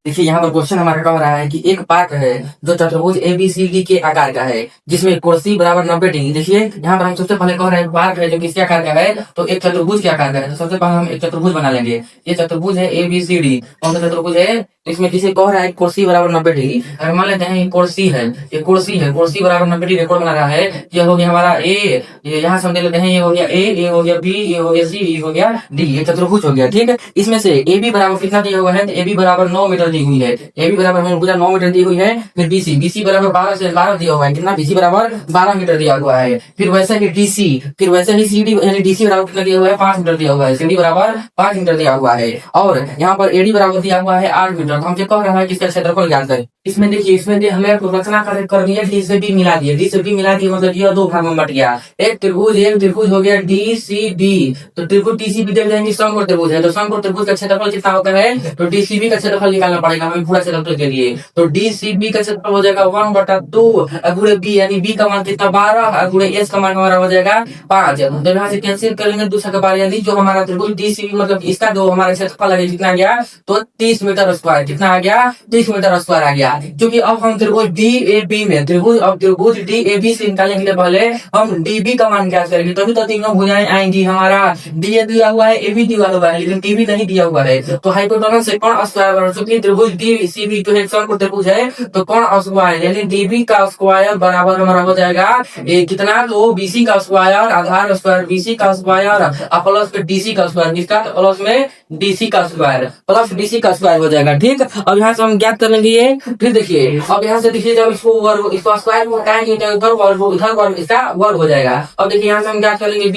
देखिए यहाँ पर क्वेश्चन हमारा कह रहा है कि एक पार्क है जो चतुर्भुज ABCD के आकार का है, जिसमें कुर्सी बराबर 90 डिग्री। देखिए यहाँ पर हम सबसे पहले कह रहे हैं पार्क है जो किसके आकार का है, तो एक चतुर्भुज के आकार का है। तो सबसे पहले हम एक चतुर्भुज बना लेंगे। ये चतुर्भुज है ABCD, कौन सा चतुर्भुज है? इसमें किसे कह रहा है कुर्सी बराबर 90 डिग्री। अगर मान लेते हैं ये कुर्सी है, ये कुर्सी है, कुर्सी बराबर 90 डिग्री कोण बना रहा है। ये हो गया हमारा ए, ये यहाँ समझ लेते हैं, ये हो गया ए, ये हो गया बी, ये हो गया सी, ये हो गया डी। ये चतुर्भुज हो गया। ठीक है, इसमें से AB बराबर कितना दिया हुआ है? तो AB बराबर 9 मीटर दी हुई है। AB बराबर हमें पूरा 9 मीटर दी हुई है। फिर BC बराबर 12 से 12 दिया हुआ है। कितना? BC बराबर 12 मीटर दिया हुआ है। फिर वैसे ही DC, फिर वैसे ही CD यानी DC बराबर कितना दिया हुआ है? 5 मीटर दिया हुआ है। CD बराबर 5 मीटर दिया हुआ है। और यहाँ पर AD बराबर दिया हुआ है 8 मीटर। हम कह रहा है किसका क्षेत्रफल ज्ञात करें। इसमें देखिए, इसमें हमें रचना कर दिया, D से B मिला दिया, D से B मिला दिया, मतलब यह दो भाग में बट गया। एक त्रिभुज हो गया DCB। तो त्रिभुज DCB देख जाएंगे समकोण त्रिभुज है, तो समकोण त्रिभुज का क्षेत्रफल कितना होता है? तो DCB का क्षेत्रफल निकालना पड़ेगा हमें पूरा क्षेत्रफल के लिए। तो DCB का क्षेत्रफल हो जाएगा 1/2 गुणे B, यानी B का मान कितना? 12, गुणे S का मान हमारा हो जाएगा 5। तो यहाँ से कैंसिल करेंगे दूसरा का 12, यानी जो हमारा त्रिभुज DCB मतलब इसका जो हमारा क्षेत्रफल है कितना आ गया? तो 30 मीटर स्क्वायर। कितना आ गया? 30 मीटर स्क्वायर आ गया। क्योंकि अब हम त्रिभुज DAB में त्रिभुज DAB से निकालने के लिए पहले हम DB का मान ज्ञात करेंगे, तभी तो तीनों भुजाएं आएंगी। हमारा DA दिया हुआ है, AB दिया हुआ है, लेकिन DB नहीं दिया हुआ है। तो हाइपोटेनस से कोण स्क्वायर बराबर, क्योंकि त्रिभुज DCB जो है समकोण त्रिभुज है, तो कोण स्क्वायर यानी DB का स्क्वायर बराबर हमारा हो जाएगा कितना? तो BC का स्क्वायर आधार स्क्वायर BC का स्क्वायर प्लस DC का स्क्वायर, किसका? प्लस में DC का स्क्वायर प्लस DC का स्क्वायर हो जाएगा। ठीक, अब यहाँ से हम ज्ञात कर लेंगे ये। फिर देखिए, अब यहाँ से देखिए, जब इसको वर्ग, इसको स्क्वायर में हटाएंगे तो इधर वर्ग इसका वर्ग हो जाएगा। अब देखिए यहाँ से हम ज्ञात कर लेंगे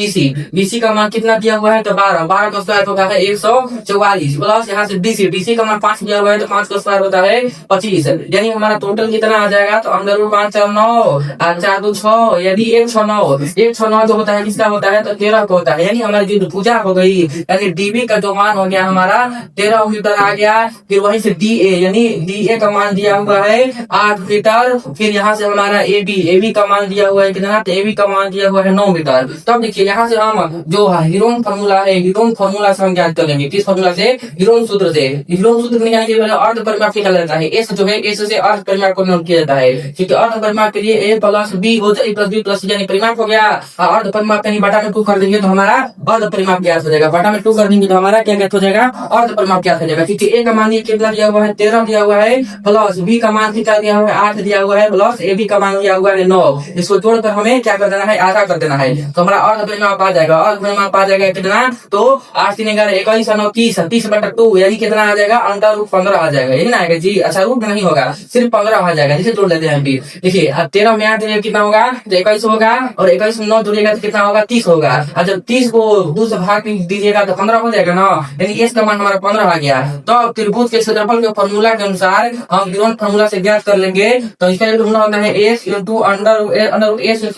BC का मान कितना दिया हुआ है? तो 12 का स्क्वायर होता है 144 प्लस यहाँ से DC का मान 5 दिया हुआ है, तो 5 का स्क्वायर होता है 25। यानी हमारा टोटल कितना आ जाएगा? तो अंदर 5 4 9 4 2 6, यानी 169 जो होता है किसका होता है? तो 13 का होता है। यानी हमारी जो भुजा हो गई, यानी DB का जो मान हो गया हमारा 13 मीटर आ गया। फिर वहीं से DA, यानी DA का मान दिया हुआ है 8 मीटर। फिर यहाँ से हमारा AB का मान दिया हुआ है कितना? तो AB का मान दिया हुआ है 9 मीटर। तब देखिए यहाँ से हम जो हीरोन फॉर्मूला से हम ज्ञात कर लेंगे। किस फॉर्मूला से? हीरोन सूत्र से। हीरोन सूत्र निकालने के लिए अर्ध परिमाप निकाला जाता है। S जो है S से अर्ध परिमाप को नोट किया जाता है, क्योंकि अर्ध परिमाप के लिए A प्लस B हो जाए, प्लस B प्लस C यानी परिमाप हो गया। अर्ध परिमाप कहीं बटा में 2 कर देंगे तो हमारा अर्ध परिमाप ज्ञात हो जाएगा। बटा में 2 कर देंगे तो हमारा क्या ज्ञात हो जाएगा? अर्ध परिमाप ज्ञात हो जाएगा। क्योंकि A का मान कितना दिया हुआ है? 13 दिया हुआ है, प्लस B का मान कितना दिया हुआ है? 8 दिया हुआ है, प्लस AB का मान दिया हुआ है 9। इसको जोड़कर हमें क्या कर देना है? आधा कर देना है, तो हमारा अर्ध परिमाप आ जाएगा। अर्ध परिमाप आ जाएगा कितना? तो 8 3 11 21 9 30, 30/2 यानी कितना आ जाएगा? √15 आ जाएगा। यही ना आएगा जी? अच्छा, रूट नहीं होगा, सिर्फ 15 आ जाएगा। इसे जोड़ लेते हैं। देखिए, अब 13 में 8 कितना होगा? तो 21 होगा, और 21 में 9 जोड़ेगा तो कितना होगा? 30 होगा। और जब 30 को 2 से भाग दीजिएगा तो 15 हो जाएगा ना, यानी S का मान हमारा 15 आ गया। तो त्रिभुज के क्षेत्रफल के फॉर्मूला के अनुसार हम हीरोन फॉर्मूला से ज्ञात कर लेंगे। तो इसका फॉर्मूला होता है S into under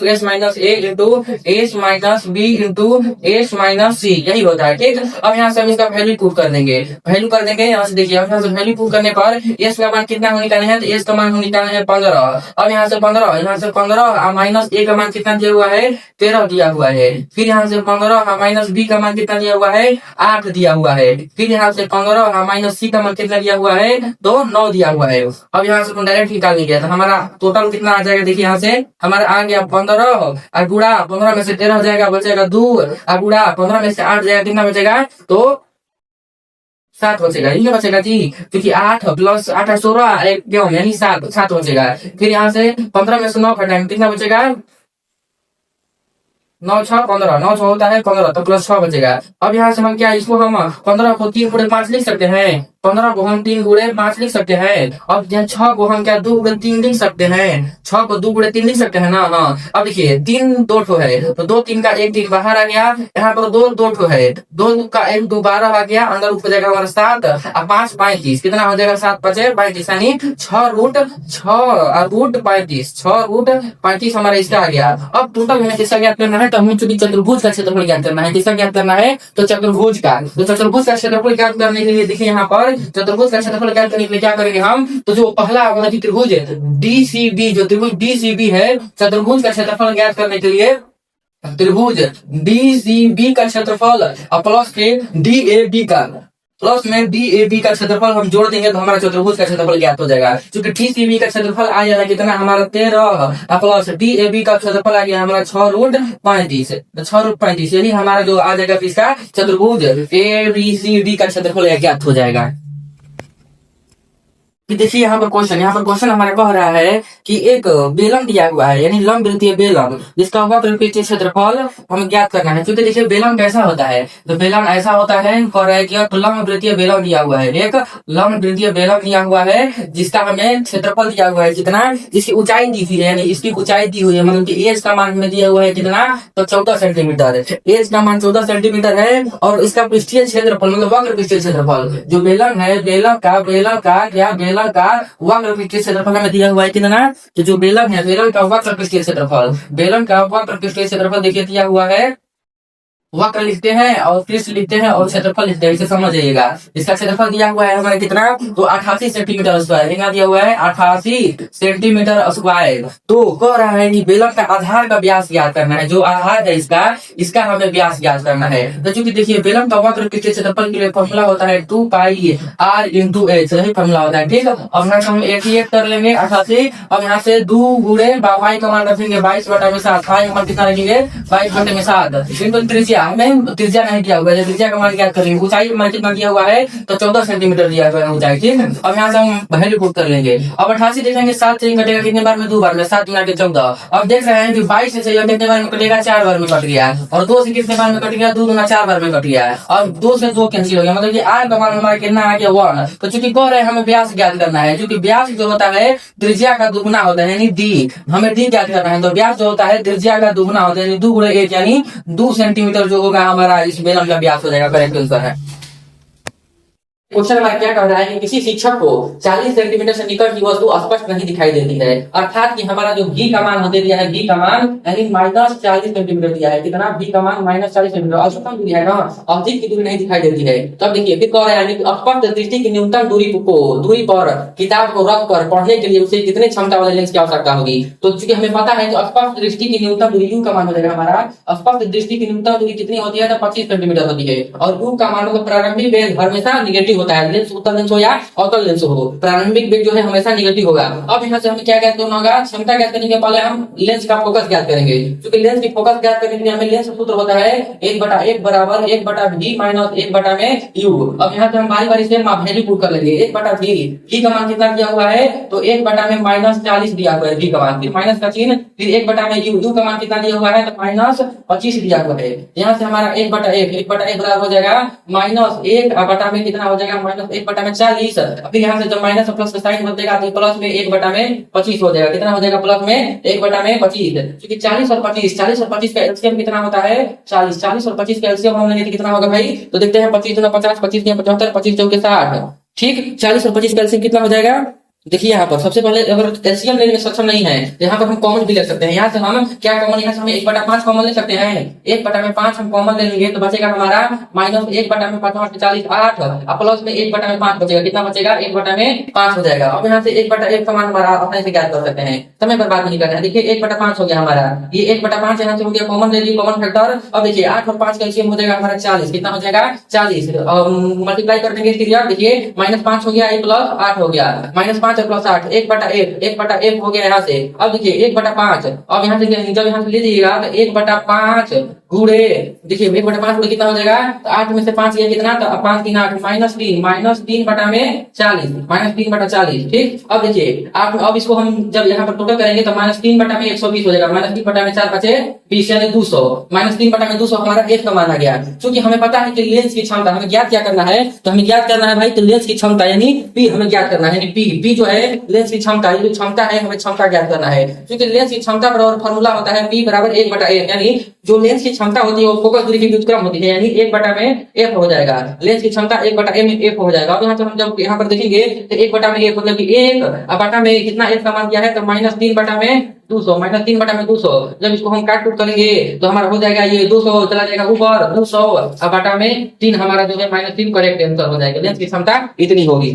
S minus A into S minus B into S minus C, यही होता है। ठीक, अब यहाँ से हम इसका वैल्यू पुट कर देंगे। यहाँ से देखिए, यहाँ से वैल्यू पुट करने पर S का मान कितना निकालना है? तो S का मान निकालना है 15। अब यहाँ से 15 माइनस A का मान कितना दिया हुआ है? 13 दिया हुआ है। फिर यहाँ से 15 माइनस B का मान कितना दिया हुआ है? 8 दिया हुआ है। फिर यहाँ से 15 माइनस C का मान कितना दिया हुआ है? तो 9 दिया हुआ है। अब यहाँ से डायरेक्ट निकाल लिया तो हमारा टोटल कितना आ जाएगा? देखिए यहाँ से हमारा आ गया 15 और गुणा 15 में से 13 हो जाएगा, बचेगा 2, और गुणा 15 में से 8 जाएगा, कितना बचेगा? तो 7 बचेगा। ये बचेगा जी, क्योंकि 8 प्लस 8 16 क्यों, यानी 7 बचेगा। फिर यहाँ से 15 में से 9 घटाएंगे, कितना बचेगा? 9 6 15, 9 6 होता है 15, तो प्लस 6 बचेगा। अब यहाँ से हम क्या, इसको हम 15 को 3 गुणे 5 लिख सकते हैं। 15 को हम 3 गुणे 5 लिख सकते हैं। अब 6 को हम क्या 2 गुणे 3 लिख सकते हैं। 6 को 2 गुणे 3 लिख सकते हैं ना। हाँ, अब देखिए 3 2 ठो है, तो 2 3 का 1 3 बाहर आ गया। यहाँ पर 2 ठो है, 2 का 1 2 12 आ गया, अंदर ऊपर जाएगा हमारा 7 और 5 35, कितना हो जाएगा? 7 5 35, यानी 6 रूट 35, 6 रूट 35 हमारा इसका आ गया। अब टोटल हमें किसका ज्ञात करना है? तो हमें चूंकि चतुर्भुज का क्षेत्रफल ज्ञात करना है। किसका ज्ञात करना है? तो चतुर्भुज का। तो चतुर्भुज का क्षेत्रफल ज्ञात करने के लिए देखिए यहाँ पर चतुर्भुज का क्षेत्रफल ज्ञात करने के लिए क्या करेंगे हम? तो जो पहला हमारा त्रिभुज है DCB, जो त्रिभुज DCB है, चतुर्भुज का क्षेत्रफल ज्ञात करने के लिए त्रिभुज DCB का क्षेत्रफल प्लस के DAB का प्लस में डी ए बी का क्षेत्रफल हम जोड़ देंगे तो हमारा चतुर्भुज का क्षेत्रफल ज्ञात हो जाएगा। क्योंकि डी सी बी का क्षेत्रफल आ जाएगा कितना हमारा 13 प्लस डी ए बी का क्षेत्रफल आ गया हमारा 6√35। तो 6√35 यही हमारा जो आ जाएगा इसका चतुर्भुज ए बी सी डी का क्षेत्रफल ज्ञात हो जाएगा। कि देखिए यहाँ पर क्वेश्चन हमारा कह रहा है कि एक बेलन दिया हुआ है, यानी लंब वृत्तीय बेलन जिसका वक्रपीठीय क्षेत्रफल हमें ज्ञात करना है। क्योंकि देखिए बेलन कैसा होता है, तो बेलन ऐसा होता है, कह रहा है कि एक लंब वृत्तीय बेलन दिया हुआ है, एक लंब वृत्तीय बेलन दिया हुआ है जिसका हमें क्षेत्रफल दिया हुआ है कितना, जिसकी ऊंचाई दी हुई है, यानी इसकी ऊंचाई दी हुई है, मतलब कि एज का मान हमें दिया हुआ है कितना, तो 14 सेंटीमीटर। एज का मान 14 सेंटीमीटर है और इसका पृष्ठीय क्षेत्रफल मतलब वक्र पृष्ठीय क्षेत्रफल जो बेलन है, बेलन का वक्र पृष्ठीय क्षेत्रफल हमें दिया हुआ है कितना, तो जो बेलन है बेलन का वक्र पृष्ठीय क्षेत्रफल देखिए दिया हुआ है, वक्र लिखते हैं और पृष्ठ लिखते हैं और क्षेत्रफल लिखते हैं, इसे समझ जाइएगा। इसका क्षेत्रफल दिया हुआ है हमारे कितना, तो 88 सेंटीमीटर स्क्वायर, यहाँ दिया हुआ है 88 सेंटीमीटर स्क्वायर। तो कह रहा है कि बेलन का आधार का व्यास ज्ञात करना है, जो आधार है इसका हमें व्यास ज्ञात करना है। तो चूंकि देखिए बेलन का वक्र पृष्ठीय क्षेत्रफल के लिए फॉर्मूला होता है 2 पाई r इंटू एच, यही फॉर्मूला होता है, ठीक है। अब यहाँ हम एक कर लेंगे 88, अब यहाँ से 2 गुणे y का मान रखेंगे 22/7, y का मान कितना रखेंगे 22/7 इंटू त्रिज्या, हमें त्रिज्या नहीं दिया हुआ है, त्रिज्या का मान क्या करेंगे, ऊंचाई का मान कितना दिया हुआ है, तो 14 सेंटीमीटर दिया हुआ है ऊंचाई, ठीक है। अब यहाँ से हम वैल्यू पुट कर लेंगे। अब 88 देखेंगे 7 से कटेगा कितने बार में, 2 बार में, 7 गुना के 14। अब देख रहे हैं कि 22 से कितने बार में कटेगा, 4 बार में कट गया, और 2 से कितने बार में कट गया, 2 गुना 4 बार में कट गया, और 2 से 2 कैंसिल हो गया, मतलब कि r का मान हमारा कितना आ गया 1। तो चूंकि कह रहे हैं हमें व्यास ज्ञात करना है, क्योंकि व्यास जो होता है त्रिज्या का दुगुना होता है, यानी d, हमें d ज्ञात करना है। तो व्यास जो होता है त्रिज्या का दुगुना होता है, यानी 2 गुणे 1 यानी 2 सेंटीमीटर जो होगा हमारा इस बेलन का व्यास हो जाएगा। करेक्ट आंसर है। क्वेश्चन हमारा क्या कह रहा है कि किसी शिक्षक को 40 सेंटीमीटर से निकट की वस्तु स्पष्ट नहीं दिखाई देती है, अर्थात कि हमारा जो v का मान होते दिया है, v का मान यानी -40 सेंटीमीटर दिया है, कितना v का मान -40 सेंटीमीटर, औसतन दिया है ना, अधिक की दूरी नहीं दिखाई देती है। तो अब देखिए फिर कह रहा है कि स्पष्ट दृष्टि की न्यूनतम दूरी पर किताब को रख कर पढ़ने के लिए उसे कितने क्षमता वाले लेंस की आवश्यकता होगी। तो चूंकि हमें पता है कि स्पष्ट दृष्टि की न्यूनतम दूरी u का मान हो जाएगा हमारा, स्पष्ट दृष्टि की न्यूनतम दूरी कितनी होती है, तो 25 सेंटीमीटर होती है, और u का मान मतलब प्रारंभिक वेग हमेशा निगेटिव होता है, लेंस उत्तल लेंस हो या अवतल लेंस हो, प्रारंभिक वेग जो है हमेशा निगेटिव होगा। अब यहाँ से हमें क्या ज्ञात करना होगा, क्षमता ज्ञात करने के पहले हम लेंस का फोकस ज्ञात करेंगे। क्योंकि लेंस की फोकस ज्ञात करने के लिए हमें लेंस सूत्र होता है 1/1 बराबर 1/v माइनस 1/में u। अब यहाँ से हम बारी बारी से वैल्यू पुट कर लेंगे। 1/v, v का मान कितना दिया हुआ है, तो 1/में -40 दिया हुआ है v का मान, फिर माइनस का चिन्ह, फिर 1/में u का मान कितना दिया हुआ है, तो -25 दिया हुआ है। यहाँ से हमारा 1/1 बराबर हो जाएगा -1 में कितना हो जाएगा, -1/40। फिर यहाँ से जब माइनस और प्लस का साइन बदलेगा तो प्लस में 1/25 हो जाएगा, कितना हो जाएगा, प्लस में 1/25। क्योंकि 40 और 25 का एलसीएम कितना होता है 40 और 25 का एलसीएम हम लेंगे कितना होगा भाई, तो देखते हैं 25 दूना 50, 25 या 75, 25 चौके 60, ठीक। 40 और 25 का एलसीएम कितना हो जाएगा, देखिए यहाँ पर सबसे पहले अगर एलसीएम लेने में सक्षम नहीं है तो यहाँ पर हम कॉमन भी ले सकते हैं। यहाँ से हम क्या कॉमन, यहाँ से हम 1/5 कॉमन ले सकते हैं, 1/5 हम कॉमन ले लेंगे तो बचेगा हमारा -1/5 40 8 और प्लस में 1/5 बचेगा, कितना बचेगा 1/5 हो जाएगा। अब यहाँ से 1/1 का मान हमारा अपने से ज्ञात कर सकते हैं, समय बर्बाद नहीं करना है। देखिए 1/5 हो गया हमारा, ये 1/5 यहाँ से हो गया, कॉमन ले लीजिए कॉमन फैक्टर। अब देखिए 8 और 5 का एलसीएम हो जाएगा हमारा 40, कितना हो जाएगा 40, मल्टीप्लाई कर देंगे क्लियर। देखिए -5 हो गया, 1 + 8 हो गया, -5 प्लस 8 1/1 हो गया यहाँ से। अब देखिए 1/5, अब यहाँ से जब यहाँ से लीजिएगा तो 1/5 गुणे, देखिए 1/5 में कितना हो जाएगा, तो 8 में से 5 गया कितना, तो 5 3 8 -3/40, ठीक। अब देखिए अब इसको हम जब यहाँ पर टोटल करेंगे तो -3/120 हो जाएगा, -3/4 बचे 20 यानी 200, -3/200 हमारा एक का मान आ गया। क्योंकि हमें पता है कि लेंस की क्षमता हमें ज्ञात क्या करना है, तो हमें ज्ञात करना है भाई तो लेंस की क्षमता यानी P हमें ज्ञात करना है, यानी P जो है लेंस की क्षमता, ये जो क्षमता है हमें क्षमता ज्ञात करना है। क्योंकि लेंस की क्षमता बराबर फॉर्मूला होता है P बराबर 1/1, यानी जो लेंस की क्षमता होती है वो फोकस दूरी की व्युत्क्रम होती है, यानी 1/f हो जाएगा, लेंस की क्षमता 1/a में f हो जाएगा। अब यहाँ से हम जब यहाँ पर देखेंगे तो 1/f मतलब कि 1/में कितना f का मान दिया है, तो -3/200, -3/200। जब इसको हम काट कूट करेंगे तो हमारा हो जाएगा ये 200 चला जाएगा ऊपर, 200/3 हमारा जो है -3 करेक्ट आंसर हो जाएगा। लेंस की क्षमता इतनी होगी।